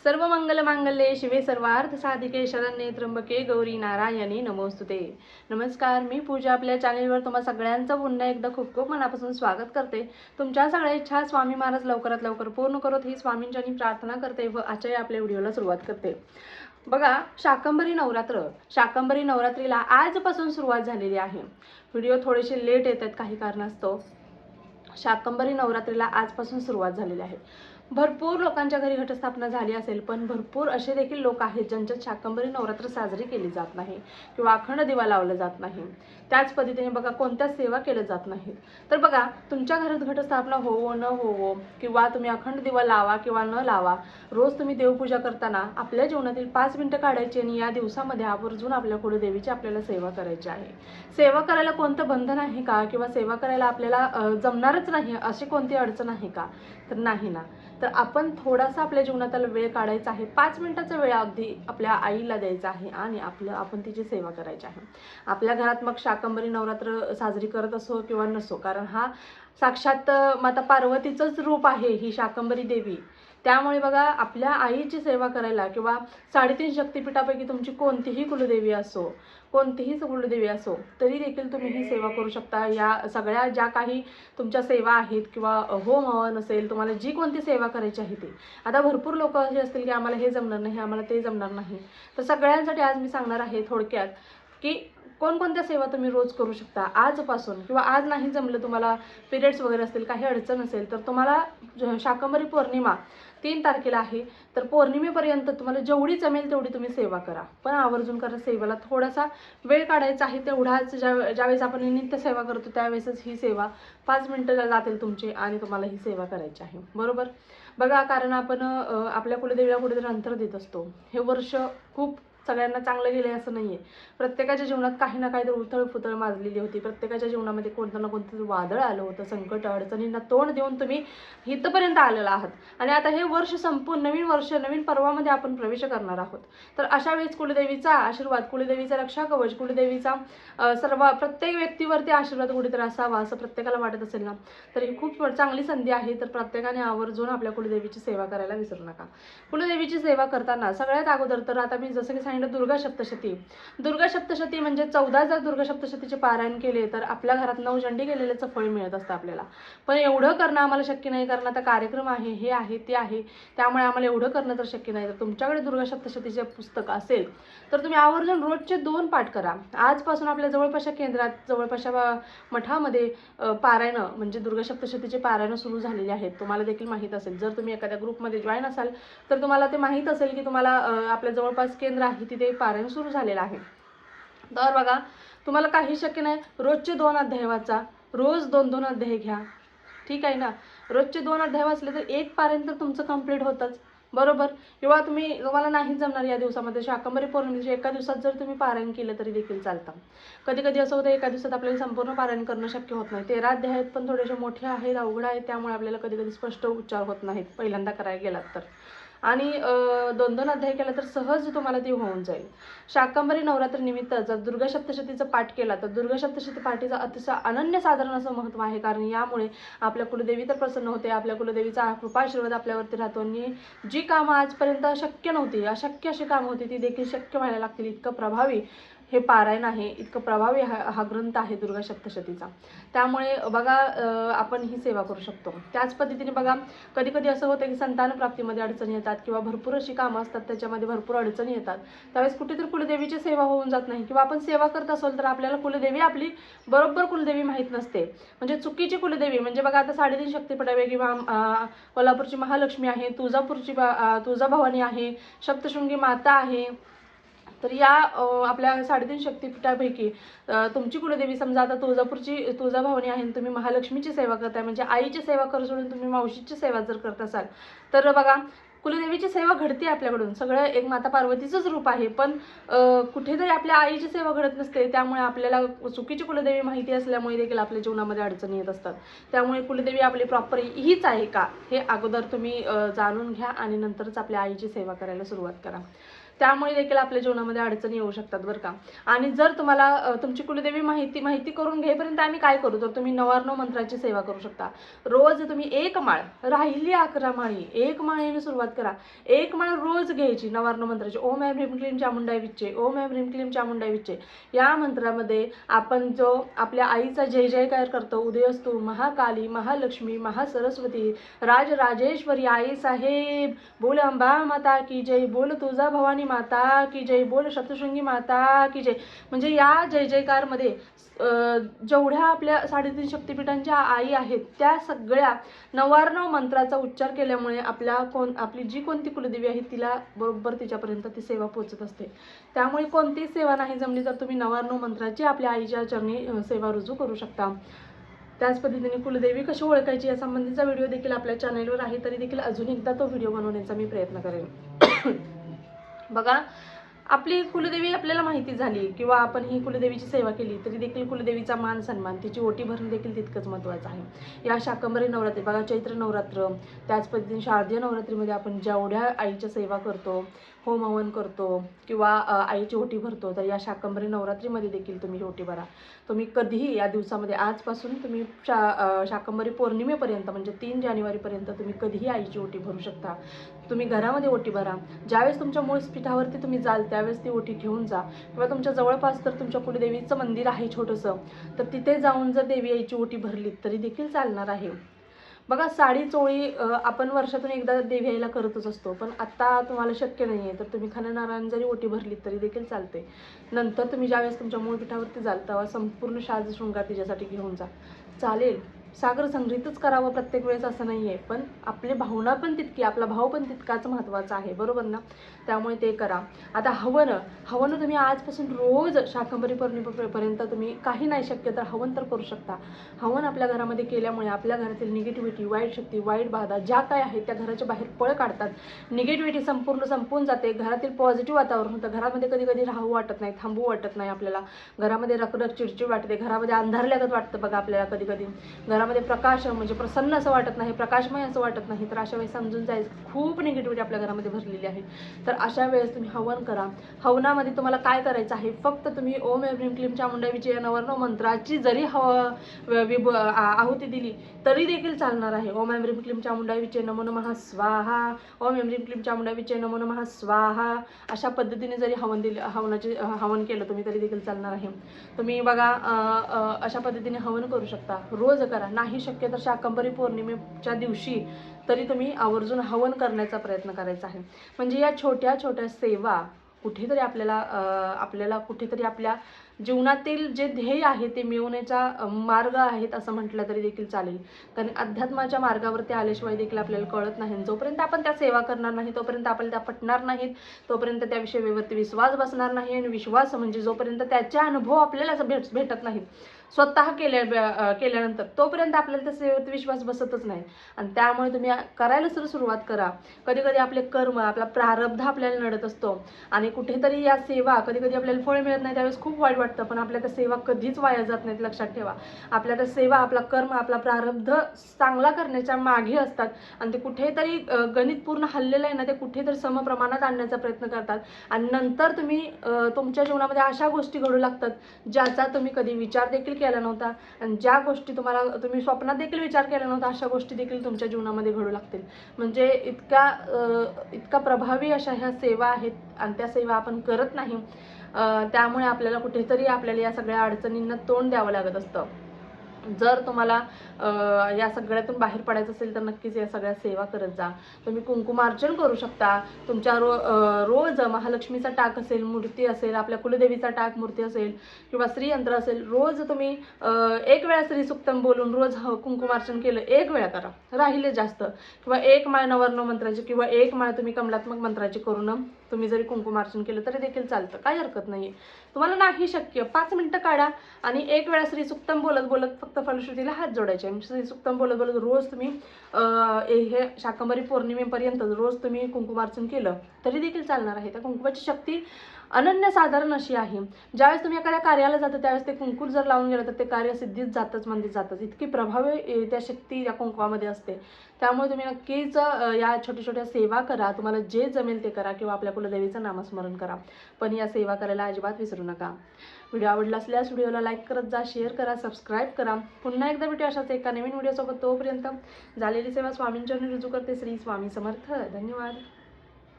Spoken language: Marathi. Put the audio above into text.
सर्व मंगल मांगल्ये शिवे सर्वार्थ साधिके शरण्ये त्र्यंबके गौरी नारायणी नमोस्तुते। नमस्कार, मी पूजा आपल्या चॅनलवर तुम्हा सगळ्यांचं पुन्हा एकदा खूप खूप मनापासून स्वागत करते। तुमच्या सगळ्या इच्छा स्वामी महाराज लवकरात लवकर पूर्ण करोत ही स्वामींची प्रार्थना करते व आजच्या आपल्या व्हिडिओला सुरुवात करते। बघा, शाकंभरी नवरात्रीला आजपासून सुरुवात झालेली आहे। व्हिडिओ थोडेसे लेट येतात काही कारणास्तव। शाकंभरी नवरात्रीला आजपासून सुरुवात झालेली आहे। भरपूर लोकांच्या घरी घटस्थापना झाली असेल, पण भरपूर असे देखील लोक आहेत ज्यांच्यात शाकंभरी नवरात्र साजरी केली जात नाही किंवा अखंड दिवा लावला जात नाही। त्याच पद्धतीने बघा, कोणत्याच सेवा केल्या जात नाहीत। तर बघा, तुमच्या घरात घटस्थापना होवो न होवो किंवा तुम्ही अखंड दिवा लावा किंवा न लावा, रोज तुम्ही देवपूजा करताना आपल्या जीवनातील 5 मिनिटं काढायची आणि या दिवसामध्ये आवर्जून आपल्या कुलदेवीची आपल्याला सेवा करायची आहे। सेवा करायला कोणतं बंधन आहे का किंवा सेवा करायला आपल्याला जमणारच नाही अशी कोणती अडचण आहे का? तर नाही ना। तर आपण थोडासा आपल्या जीवनातला वेळ काढायचा आहे, 5 मिनिटाचा वेळ अगदी आपल्या आईला द्यायचा आहे आणि आपण तिची सेवा करायची आहे। आपल्या घरात मग शाकंभरी नवरात्र साजरी करत असो किंवा नसो, कारण हा साक्षात माता पार्वतीचंच रूप आहे ही शाकंभरी देवी। त्यामुळे बघा, आपल्या आईची सेवा करायला किंवा 3.5 शक्तिपीठापैकी तुमची कोणतीही कुलदेवी असो तरी देखील तुम्ही ही सेवा करू शकता। या सगळ्या ज्या काही तुमच्या सेवा आहेत किंवा होम हवन असेल, तुम्हाला जी कोणती सेवा करायची आहे ती। आता भरपूर लोक असे असतील की आम्हाला हे जमणार नाही, आम्हाला ते जमणार नाही, तर सगळ्यांसाठी आज मी सांगणार आहे थोडक्यात की कोणकोणत्या सेवा तुम्ही रोज करू शकता आजपासून। किंवा आज नाही जमलं, तुम्हाला पिरियड्स वगैरे असतील, काही अडचण असेल, तर तुम्हाला शाकंभरी पौर्णिमा 3 तारखेला आहे, तर पौर्णिमेपर्यंत तुम्हाला जेवढी जमेल तेवढी तुम्ही सेवा करा, पण आवर्जून करा। सेवेला थोडासा वेळ काढायचा आहे, तेवढाच ज्यावेळेस आपण नित्य सेवा करतो त्यावेळेसच ही सेवा 5 मिनिटं जातील तुमची आणि तुम्हाला ही सेवा करायची आहे, बरोबर। बघा, कारण आपण आपल्या कुलदेवीला कुठेतरी अंतर देत असतो। हे वर्ष खूप सगळ्यांना चांगलं गेले असं नाहीये। प्रत्येकाच्या जीवनात काही ना काही तर उथळ पुथळ माजलेली होती। प्रत्येकाच्या जीवनामध्ये कोणतं ना कोणतं वादळ आलं होतं, संकट अडचणींना तोंड देऊन तुम्ही इथपर्यंत आलेला आहात आणि आता हे वर्ष संपून नवीन वर्ष नवीन पर्वामध्ये आपण प्रवेश करणार आहोत। तर अशा वेळेस कुलदेवीचा आशीर्वाद, कुलदेवीचा रक्षा कवच, कुलदेवीचा प्रत्येक व्यक्तीवरती आशीर्वाद कुठेतरी असावा असं प्रत्येकाला वाटत असेल ना, तर ही खूप चांगली संधी आहे। तर प्रत्येकाने आवर्जून आपल्या कुलदेवीची सेवा करायला विसरू नका। कुलदेवीची सेवा करताना सगळ्यात अगोदर तर आता मी जसं की दुर्गा सप्तशती म्हणजे 14 जर दुर्गा सप्तशतीचे पारायण केले तर आपल्या घरात 9 चंडी केलेल्याचं फळ मिळत असतं आपल्याला। पण एवढं करणं आम्हाला शक्य नाही, कारण आता कार्यक्रम आहे, हे आहे ते आहे, त्यामुळे आम्हाला एवढं करणं तर शक्य नाही। तर तुमच्याकडे दुर्गा सप्तशतीचे पुस्तक असेल तर तुम्ही आवर्जून रोजचे 2 पाठ करा। आजपासून आपल्या जवळपासच्या केंद्रात, जवळपासच्या मठामध्ये पारायण म्हणजे दुर्गा सप्तशतीचे पारायण सुरू झालेले आहेत। तुम्हाला देखील माहीत असेल, जर तुम्ही एखाद्या ग्रुपमध्ये जॉईन असाल तर तुम्हाला ते माहीत असेल की तुम्हाला आपल्या जवळपास केंद्र आहे तिथे पारायण सुरू झालेलं आहे। तर बघा, तुम्हाला काही शक्य नाही, रोजचे 2 अध्याय वाचा, रोज 2-2 अध्याय घ्या, ठीक आहे ना। रोजचे 2 अध्याय वाचले तर एक पारायण तर तुमचं कंप्लीट होतंच, बरोबर। किंवा तुम्हाला नाही जमणार या दिवसामध्ये, शाकंभरी पौर्णिमेच्या एका दिवसात जर तुम्ही पारायण केलं तरी देखील चालतं। कधी कधी असं होतं, एका दिवसात आपल्याला संपूर्ण पारायण करणं शक्य होत नाही। 13 अध्याय आहेत पण थोडेसे मोठे आहेत, अवघड आहेत, त्यामुळे आपल्याला कधी कधी स्पष्ट उच्चार होत नाहीत पहिल्यांदा करायला गेलात तर। आणि 2-2 अध्याय केला तर सहज तुम्हाला ते होऊन जाईल। शाकंभरी नवरात्र निमित्त जर दुर्गा सप्तशतीचा पाठ केला तर दुर्गा सप्तशती पाठीचा अतिशय अनन्यसाधारण असं महत्त्व आहे, कारण यामुळे आपल्या कुलदेवी तर प्रसन्न होते, आपल्या कुलदेवीचा कृपाशीर्वाद आपल्यावरती राहतो आणि जी कामं आजपर्यंत शक्य नव्हती, अशक्य अशी कामं होती, ती देखील शक्य व्हायला लागतील। इतकं प्रभावी हे पारायण आहे, इतकं प्रभावी हा ग्रंथ आहे दुर्गा सप्तशतीचा। त्यामुळे बघा, आपण ही सेवा करू शकतो। त्याच पद्धतीने बघा, कधी कधी असं होतं की संतान प्राप्तीमध्ये अडचणी येतात किंवा भरपूर अशी कामं असतात त्याच्यामध्ये भरपूर अडचणी येतात, त्यावेळेस कुठेतरी कुलदेवीची सेवा होऊन जात नाही किंवा आपण सेवा करत असेल तर आपल्याला कुलदेवी आपली बरोबर कुलदेवी माहीत नसते, म्हणजे चुकीची कुलदेवी। म्हणजे बघा, आता 3.5 शक्तिपीठापैकी कोल्हापूरची महालक्ष्मी आहे, तुळजापूरची तुळजाभवानी आहे, सप्तशृंगी माता आहे। तर या आपल्या 3.5 शक्तिपीठापैकी तुमची कुलदेवी समजा आता तुळजाभवानी आहे, तुम्ही महालक्ष्मीची सेवा करताय, म्हणजे आईची सेवा करू सोडून तुम्ही मावशीची सेवा जर करत असाल तर बघा, कुलदेवीची सेवा घडते आपल्याकडून। सगळं एक माता पार्वतीचंच रूप आहे, पण कुठेतरी आपल्या आईची सेवा घडत नसते। त्यामुळे आपल्याला चुकीची कुलदेवी माहिती असल्यामुळे देखील आपल्या जीवनामध्ये अडचणी येत असतात। त्यामुळे कुलदेवी आपली प्रॉपर हीच आहे का हे अगोदर तुम्ही जाणून घ्या आणि नंतरच आपल्या आईची सेवा करायला सुरुवात करा। त्यामुळे देखील आपल्या जीवनामध्ये अडचणी येऊ शकतात बरं का। आणि जर तुम्हाला तुमची कुलदेवी माहिती करून घेईपर्यंत आम्ही काय करू, तर तुम्ही 9 मंत्राची सेवा करू शकता। रोज तुम्ही 1 माळ, राहिली 11 माळी, 1 माळेने सुरुवात करा. एक माळ रोज घ्यायची नवार्ण मंत्राची. ओम ऐं ह्रीं क्लीं चामुंडाय विच्चे, ओम ऐं ह्रीं क्लीं चामुंडाय विच्चे. या मंत्रामध्ये आपण जो आपल्या आईचा जय जयकार करतो, उदयस्तु महाकाली, महालक्ष्मी, महासरस्वती, राजराजेश्वरी आई साहेब, बोल अंबा माता की जय, बोल तुळजा भवानी माता की जय, बोल सप्तशृंगी माता की जय. म्हणजे या जय जयकारमध्ये जेवढ्या आपल्या 3.5 शक्तिपीठांच्या आई आहेत त्या सगळ्या 99 मंत्राचा उच्चार केल्यामुळे आपली जी कोणती कुलदेवी आहे तिला बरोबर तिच्यापर्यंत ती सेवा पोहोचत असते. त्यामुळे कोणतीच सेवा नाही जमली तर तुम्ही 99 मंत्राची आपल्या आईच्या चरणी सेवा रुजू करू शकता. त्याच पद्धतीने कुलदेवी कशी ओळखायची या संबंधीचा व्हिडिओ देखील आपल्या चॅनलवर आहे, तरी देखील अजून एकदा तो व्हिडिओ बनवण्याचा मी प्रयत्न करेन. बघा, आपली कुलदेवी आपल्याला माहिती झाली किंवा आपण ही कुलदेवीची सेवा केली तरी देखील कुलदेवीचा मान सन्मान, तिची ओटी भरणं देखील तितकंच महत्त्वाचं आहे. या शाकंभरी नवरात्री बघा, चैत्र नवरात्र, त्याच पद्धतीने शारदीय नवरात्रीमध्ये आपण जेवढ्या आईच्या सेवा करतो, होम हवन करतो किंवा आईची ओटी भरतो, तर या शाकंभरी नवरात्रीमध्ये देखील तुम्ही ही ओटी भरा. तुम्ही कधीही या दिवसामध्ये आजपासून तुम्ही शाकंभरी पौर्णिमेपर्यंत म्हणजे 3 जानेवारीपर्यंत तुम्ही कधीही आईची ओटी भरू शकता. तुम्ही घरामध्ये ओटी भरा. ज्यावेळेस तुमच्या मूळ पीठावरती तुम्ही जाल त्यावेळेस ती ओटी घेऊन जा किंवा तुमच्या जवळपास तर तुमच्या कुलदेवीचं मंदिर आहे छोटंसं, तर तिथे जाऊन जर देवी आईची ओटी भरली तरी देखील चालणार आहे. बघा, साडी चोळी आपण वर्षातून एकदा देवी आईला करतच असतो, पण आता तुम्हाला शक्य नाही आहे तर तुम्ही खाण्यानारायण जरी ओटी भरली तरी देखील चालते. नंतर तुम्ही ज्यावेळेस तुमच्या मूळ पीठावरती जाल तेव्हा संपूर्ण साज शृंगार तिच्यासाठी घेऊन जा, चालेल. सागर संग्रहितच करावं प्रत्येक वेळेस असं नाही आहे, पण आपली भावना पण तितकी, आपला भाव पण तितकाच महत्त्वाचा आहे, बरोबर ना. त्यामुळे ते करा. आता हवन तुम्ही आजपासून रोज शाकंभरी पौर्णिमेपर्यंत तुम्ही काही नाही शक्य तर हवन तर करू शकता. हवन आपल्या घरामध्ये केल्यामुळे आपल्या घरातील निगेटिव्हिटी, वाईट शक्ती, वाईट बाधा ज्या काय आहेत त्या घराच्या बाहेर पळ काढतात. निगेटिव्हिटी संपूर्ण संपून जाते. घरातील पॉझिटिव्ह वातावरण होतं. घरामध्ये कधी कधी राहू वाटत नाही, थांबू वाटत नाही आपल्याला. घरामध्ये रखरख, चिडचिड वाटते. घरामध्ये अंधार लागत वाटतं बघा आपल्याला कधी कधी. घरामध्ये प्रकाश म्हणजे प्रसन्न असं वाटत नाही, प्रकाशमय असं वाटत नाही. तर अशा वेळेस समजून जायचं खूप निगेटिव्हिटी आपल्या घरामध्ये भरलेली आहे. तर अशा वेळेस तुम्ही हवन करा. हवनामध्ये तुम्हाला काय करायचं आहे, फक्त तुम्ही ओम ऐं ह्रीं क्लीं चामुंडाय विच्चे या 99 मंत्राची जरी आहुती दिली तरी देखील चालणार आहे. ओम ऐं ह्रीं क्लीं चामुंडाय विच्चे नमो नमः स्वाहा, ओम ऐं ह्रीं क्लीं चामुंडाय विच्चे नमो नमः स्वाहा, अशा पद्धतीने जरी हवन केलं तुम्ही तरी देखील चालणार आहे. तुम्ही बघा अशा पद्धतीने हवन करू शकता. रोज करा. नाही शक्य तर शाकंभरी पौर्णिमेच्या दिवशी तरी तुम्ही आवर्जून हवन करण्याचा प्रयत्न करायचा आहे. म्हणजे या छोट्या छोट्या सेवा कुठेतरी आपल्याला कुठेतरी आपल्या जीवनातील जे ध्येय आहे ते मिळवण्याचा मार्ग आहेत असं म्हटलं तरी देखील चालेल. कारण अध्यात्माच्या मार्गावरती आल्याशिवाय देखील आपल्याला कळत नाही. जोपर्यंत आपण त्या सेवा करणार नाही तोपर्यंत आपल्याला त्या पटणार नाहीत, तोपर्यंत त्या विषयावरती विश्वास बसणार नाही. आणि विश्वास म्हणजे जोपर्यंत त्याचे अनुभव आपल्याला भेटत नाहीत स्वतः केल्यानंतर, तोपर्यंत आपल्याला त्या सेवेवरती विश्वास बसतच नाही. आणि त्यामुळे तुम्ही करायला सुरुवात करा. कधी कधी आपले कर्म, आपला प्रारब्ध आपल्याला नडत असतो आणि कुठेतरी या सेवा कधी कधी आपल्याला फळ मिळत नाही त्यावेळेस खूप वाईट वाटतं, पण आपल्या त्या सेवा कधीच वाया जात नाहीत, लक्षात ठेवा. आपल्या त्या सेवा, आपला कर्म, आपला प्रारब्ध चांगला करण्याच्या मागे असतात आणि ते कुठेतरी गणित पूर्ण हल्लेलं आहे ना, ते कुठेतरी समप्रमाणात आणण्याचा प्रयत्न करतात. आणि नंतर तुम्ही तुमच्या जीवनामध्ये अशा गोष्टी घडू लागतात ज्याचा तुम्ही कधी विचार देखील केला नव्हता आणि ज्या गोष्टी तुम्ही स्वप्नात देखील विचार केला नव्हता अशा गोष्टी देखील तुमच्या जीवनामध्ये घडू लागतील. म्हणजे इतका प्रभावी अशा ह्या सेवा आहेत आणि त्या सेवा आपण करत नाही. त्यामुळे आपल्याला कुठेतरी या सगळ्या अडचणींना तोंड द्यावं लागत असतं. जर तुम्हाला या सगळ्यातून बाहेर पडायचं असेल तर नक्कीच या सगळ्या सेवा करत जा. तुम्ही कुंकुमार्चन करू शकता. तुमच्या रोज महालक्ष्मीचा टाक असेल, मूर्ती असेल, आपल्या कुलदेवीचा टाक मूर्ती असेल किंवा श्रीयंत्र असेल, रोज तुम्ही 1 वेळा श्रीसुक्तम बोलून रोज कुंकुमार्चन केलं, 1 वेळा करा, राहिले जास्त, किंवा 1 माळ नवर्ण मंत्राची किंवा 1 माळ तुम्ही कमलात्मक मंत्राची करून तुम्ही जरी कुंकुमार्चन केलं तरी देखील चालतं, काही हरकत नाही. तुम्हाला नाही शक्य 5 मिनिटं काढा आणि 1 वेळा श्रीसुक्तम बोलत बोलत फक्त फलश्रुतीला हात जोडायचे. श्रीसुक्तम बोलत बोलत रोज तुम्ही हे शाकंभरी पौर्णिमेपर्यंत रोज तुम्ही कुंकुमार्चन केलं तरी देखील चालणार आहे. त्या कुंकुमाची शक्ती अनन्यसाधारण अशी आहे. ज्यावेळेस तुम्ही एखाद्या कार्याला जाता त्यावेळेस ते कुंकू जर लावून गेलं तर ते कार्य सिद्धीत जातच म्हणजे जातच. इतकी प्रभावी त्या शक्ती या कुंकवामध्ये असते. त्यामुळे तुम्ही नक्कीच या छोट्या छोट्या सेवा करा. तुम्हाला जे जमेल ते करा किंवा आपल्या कुलदेवीचं नामस्मरण करा, पण या सेवा करायला अजिबात विसरू नका. व्हिडिओ आवडला असल्यास व्हिडिओला लाईक करत जा, शेअर करा, सबस्क्राईब करा. पुन्हा एकदा भेटू अशाच एका नवीन व्हिडिओसोबत. तोपर्यंत झालेली सेवा स्वामींचरणी रुजू करते. श्री स्वामी समर्थ. धन्यवाद.